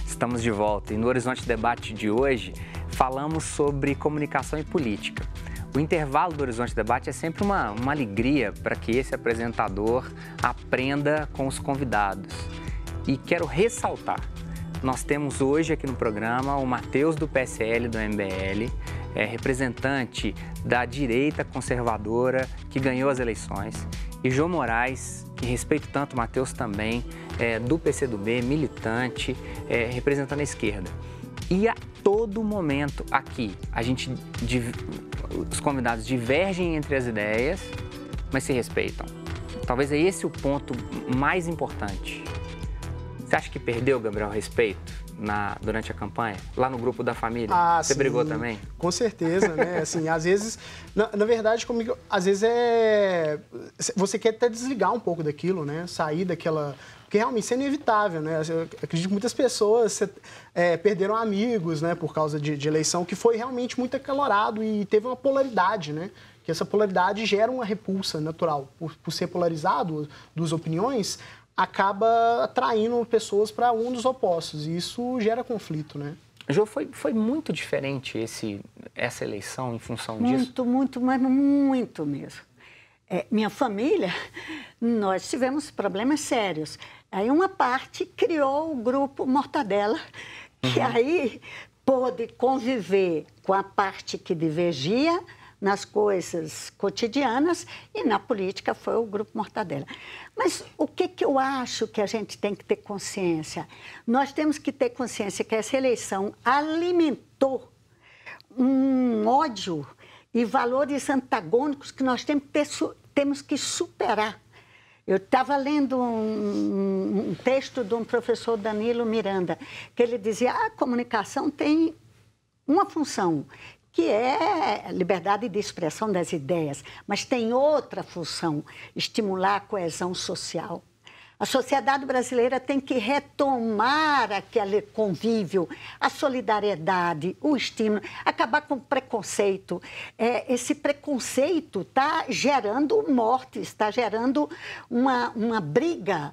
Estamos de volta e no Horizonte Debate de hoje falamos sobre comunicação e política. O intervalo do Horizonte Debate é sempre uma alegria para que esse apresentador aprenda com os convidados. E quero ressaltar, nós temos hoje aqui no programa o Matheus do PSL, do MBL, representante da direita conservadora que ganhou as eleições, e João Moraes, que respeito tanto, Matheus também, do PCdoB, militante, representando a esquerda. E a todo momento aqui, os convidados divergem entre as ideias, mas se respeitam. Talvez é esse o ponto mais importante. Você acha que perdeu, Gabriel, respeito durante a campanha? Lá no grupo da família? Você sim, brigou também? Com certeza, né? Assim, às vezes, na verdade, comigo, às vezes você quer até desligar um pouco daquilo, né? Sair daquela... Porque realmente isso é inevitável, né? Eu acredito que muitas pessoas perderam amigos, né? Por causa de eleição, que foi realmente muito acalorado e teve uma polaridade, né? Que essa polaridade gera uma repulsa natural. Por ser polarizado, duas opiniões, acaba atraindo pessoas para um dos opostos. E isso gera conflito, né? Jô, foi muito diferente essa eleição em função disso? Muito, mas muito mesmo. Minha família, nós tivemos problemas sérios. Aí uma parte criou o grupo Mortadela, que aí pôde conviver com a parte que divergia nas coisas cotidianas e na política foi o grupo Mortadela. Mas o que eu acho que a gente tem que ter consciência? Nós temos que ter consciência que essa eleição alimentou um ódio e valores antagônicos que nós temos que superar. Eu estava lendo um texto de um professor Danilo Miranda, que ele dizia que a comunicação tem uma função, que é a liberdade de expressão das ideias, mas tem outra função, estimular a coesão social. A sociedade brasileira tem que retomar aquele convívio, a solidariedade, o estímulo, acabar com o preconceito. Esse preconceito está gerando mortes, está gerando uma briga,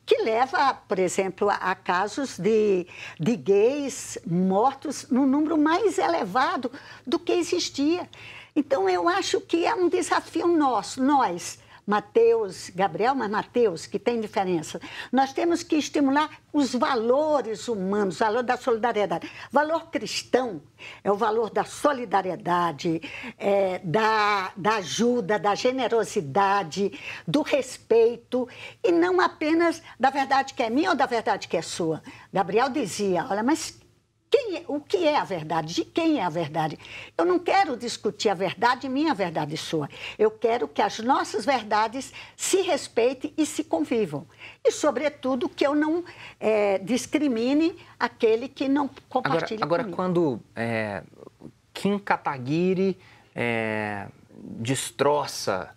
que leva, por exemplo, a casos de gays mortos num número mais elevado do que existia. Então, eu acho que é um desafio nosso, nós, Matheus, Gabriel, mas Matheus, que tem diferença. Nós temos que estimular os valores humanos, o valor da solidariedade. O valor cristão é o valor da solidariedade, da ajuda, da generosidade, do respeito, e não apenas da verdade que é minha ou da verdade que é sua. Gabriel dizia, olha, mas o que é a verdade? De quem é a verdade? Eu não quero discutir a verdade minha, a verdade sua. Eu quero que as nossas verdades se respeitem e se convivam. E, sobretudo, que eu não discrimine aquele que não compartilha Agora comigo. Quando Kim Kataguiri destroça...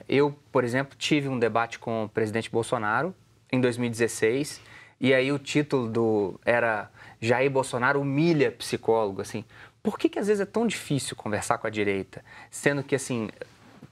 eu, por exemplo, tive um debate com o presidente Bolsonaro em 2016, e aí o título era... Jair Bolsonaro humilha psicólogo, assim. Por que às vezes é tão difícil conversar com a direita? Sendo que, assim,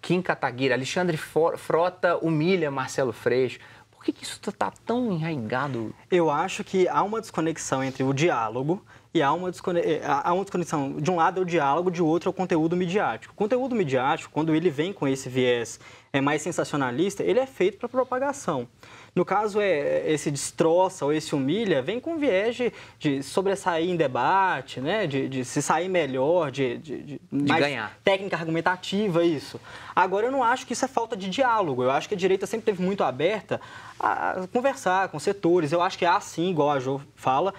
Kim Kataguiri, Alexandre Frota humilha Marcelo Freixo. Por que isso está tão enraizado? Eu acho que há uma desconexão entre o diálogo e há uma desconexão. De um lado é o diálogo, de outro é o conteúdo midiático. O conteúdo midiático, quando ele vem com esse viés mais sensacionalista, ele é feito para propagação. No caso, esse destroça ou esse humilha, vem com viés de sobressair em debate, né? de se sair melhor, de mais ganhar. Técnica argumentativa, isso. Agora, eu não acho que isso é falta de diálogo. Eu acho que a direita sempre esteve muito aberta a conversar com setores. Eu acho que há, sim, igual a Jo fala,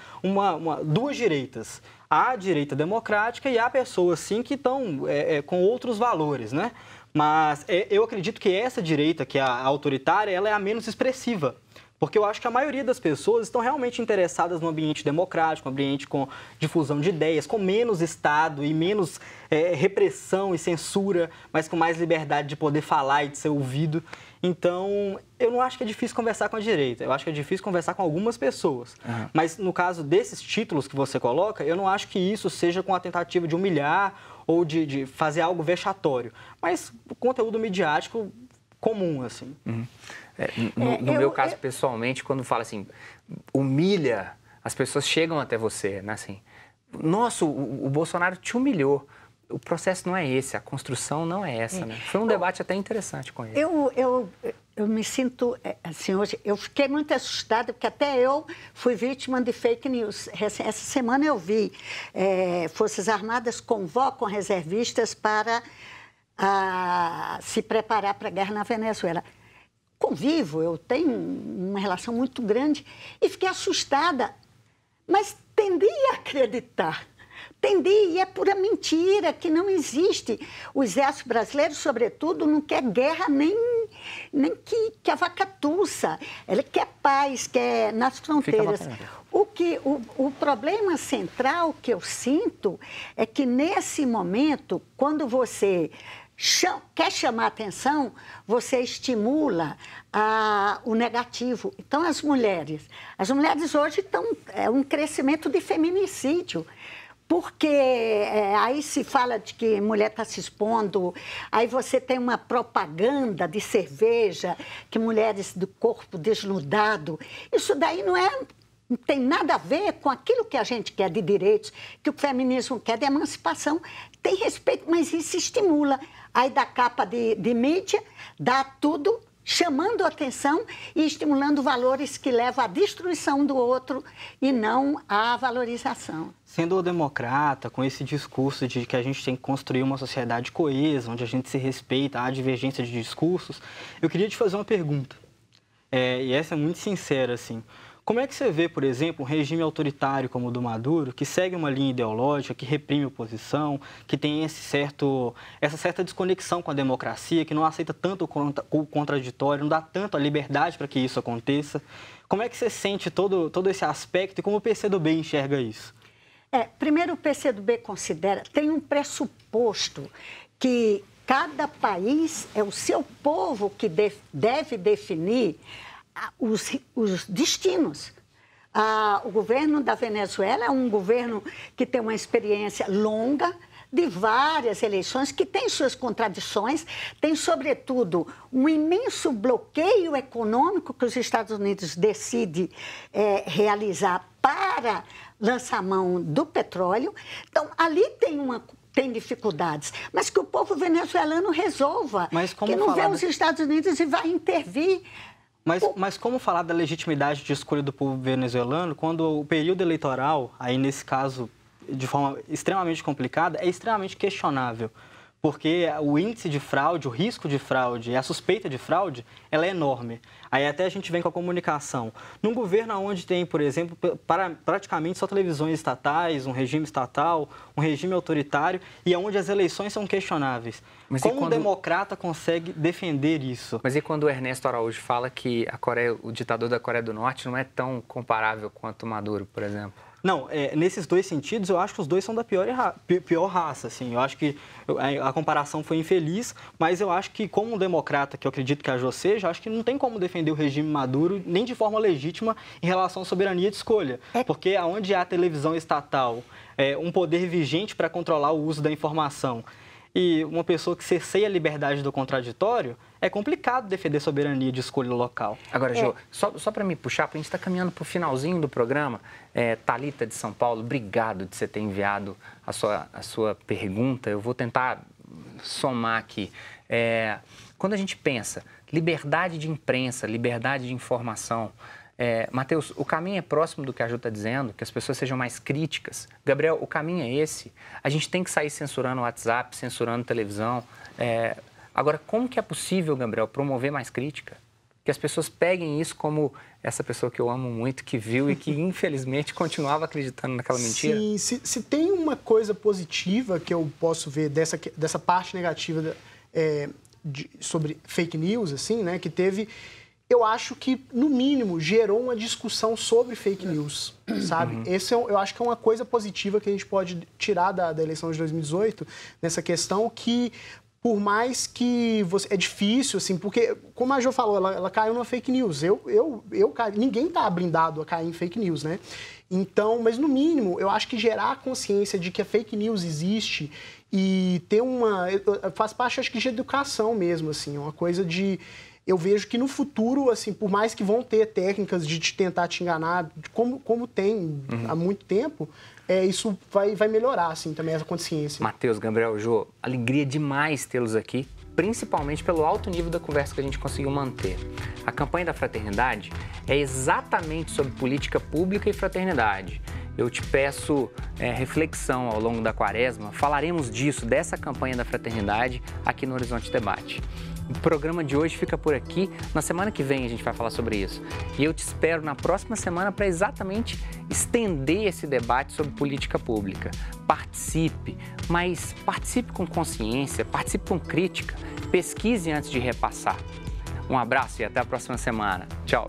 duas direitas. Há a direita democrática e há pessoas, sim, que estão com outros valores, né? Mas eu acredito que essa direita, que é a autoritária, ela é a menos expressiva. Porque eu acho que a maioria das pessoas estão realmente interessadas no ambiente democrático, um ambiente com difusão de ideias, com menos Estado e menos repressão e censura, mas com mais liberdade de poder falar e de ser ouvido. Então, eu não acho que é difícil conversar com a direita, eu acho que é difícil conversar com algumas pessoas. Mas no caso desses títulos que você coloca, eu não acho que isso seja com a tentativa de humilhar ou de fazer algo vexatório, mas o conteúdo midiático comum, assim. No meu caso, pessoalmente, quando fala assim, humilha, as pessoas chegam até você, né? Assim, nossa, o Bolsonaro te humilhou. O processo não é esse, a construção não é essa, né? Foi um debate até interessante com ele. Eu me sinto, assim, hoje, eu fiquei muito assustada, porque até eu fui vítima de fake news. Essa semana eu vi, Forças Armadas convocam reservistas para se preparar para a guerra na Venezuela. Convivo, eu tenho uma relação muito grande e fiquei assustada, mas tendi a acreditar. E é pura mentira, que não existe. O exército brasileiro, sobretudo, não quer guerra nem que a vaca tussa. Ele quer paz, quer nas fronteiras. O problema central que eu sinto é que, nesse momento, quando você quer chamar atenção, você estimula o negativo. Então, as mulheres hoje estão... É um crescimento de feminicídio. Porque aí se fala de que mulher está se expondo, aí você tem uma propaganda de cerveja, que mulheres do corpo desnudado. Isso daí não tem nada a ver com aquilo que a gente quer de direitos, que o feminismo quer de emancipação. Tem respeito, mas isso estimula. Aí dá capa de mídia, dá tudo, chamando a atenção e estimulando valores que levam à destruição do outro e não à valorização. Sendo democrata, com esse discurso de que a gente tem que construir uma sociedade coesa, onde a gente se respeita, há divergência de discursos, eu queria te fazer uma pergunta, e essa é muito sincera, assim. Como é que você vê, por exemplo, um regime autoritário como o do Maduro, que segue uma linha ideológica, que reprime a oposição, que tem essa certa desconexão com a democracia, que não aceita tanto o contraditório, não dá tanto a liberdade para que isso aconteça? Como é que você sente todo esse aspecto e como o PCdoB enxerga isso? Primeiro, o PCdoB considera, tem um pressuposto que cada país é o seu povo que deve definir os destinos. O governo da Venezuela é um governo que tem uma experiência longa de várias eleições, que tem suas contradições, tem, sobretudo, um imenso bloqueio econômico que os Estados Unidos decidem realizar para lançar mão do petróleo. Então, ali tem dificuldades, mas que o povo venezuelano resolva, que não vê os Estados Unidos e vai intervir. Mas como falar da legitimidade de escolha do povo venezuelano quando o período eleitoral, aí nesse caso de forma extremamente complicada, é extremamente questionável? Porque o índice de fraude, o risco de fraude e a suspeita de fraude, ela é enorme. Aí até a gente vem com a comunicação. Num governo onde tem, por exemplo, praticamente só televisões estatais, um regime estatal, um regime autoritário, e onde as eleições são questionáveis. Mas como um democrata consegue defender isso? Mas e quando o Ernesto Araújo fala que o ditador da Coreia do Norte não é tão comparável quanto o Maduro, por exemplo? Não, nesses dois sentidos, eu acho que os dois são da pior raça, assim. Eu acho que a comparação foi infeliz, mas eu acho que, como um democrata, que eu acredito que a Jo seja, eu acho que não tem como defender o regime Maduro nem de forma legítima em relação à soberania de escolha. Porque onde há televisão estatal, um poder vigente para controlar o uso da informação, e uma pessoa que cerceia a liberdade do contraditório, é complicado defender soberania de escolha local. Agora, Jo, só para me puxar, porque a gente está caminhando para o finalzinho do programa. Thalita de São Paulo, obrigado de você ter enviado a sua pergunta. Eu vou tentar somar aqui. Quando a gente pensa liberdade de imprensa, liberdade de informação, Matheus, o caminho é próximo do que a Jo está dizendo, que as pessoas sejam mais críticas. Gabriel, o caminho é esse. A gente tem que sair censurando o WhatsApp, censurando televisão. Agora, como que é possível, Gabriel, promover mais crítica? Que as pessoas peguem isso como essa pessoa que eu amo muito, que viu e que, infelizmente, continuava acreditando naquela mentira. Sim, se tem uma coisa positiva que eu posso ver dessa parte negativa sobre fake news, assim, né, que teve... Eu acho que, no mínimo, gerou uma discussão sobre fake news, sabe? Eu acho que é uma coisa positiva que a gente pode tirar da eleição de 2018, nessa questão que, por mais que é difícil, assim, porque, como a Jo falou, ela caiu numa fake news. Ninguém está blindado a cair em fake news, né? Então, mas no mínimo, eu acho que gerar a consciência de que a fake news existe e ter faz parte, acho que, de educação mesmo, assim, uma coisa de... Eu vejo que no futuro, assim, por mais que vão ter técnicas de tentar te enganar, como tem há muito tempo, isso vai melhorar, assim, também essa consciência. Matheus, Gabriel, Jô, alegria demais tê-los aqui, principalmente pelo alto nível da conversa que a gente conseguiu manter. A campanha da Fraternidade é exatamente sobre política pública e fraternidade. Eu te peço reflexão ao longo da Quaresma. Falaremos disso, dessa campanha da Fraternidade, aqui no Horizonte Debate. O programa de hoje fica por aqui. Na semana que vem a gente vai falar sobre isso. E eu te espero na próxima semana para exatamente estender esse debate sobre política pública. Participe, mas participe com consciência, participe com crítica, pesquise antes de repassar. Um abraço e até a próxima semana. Tchau!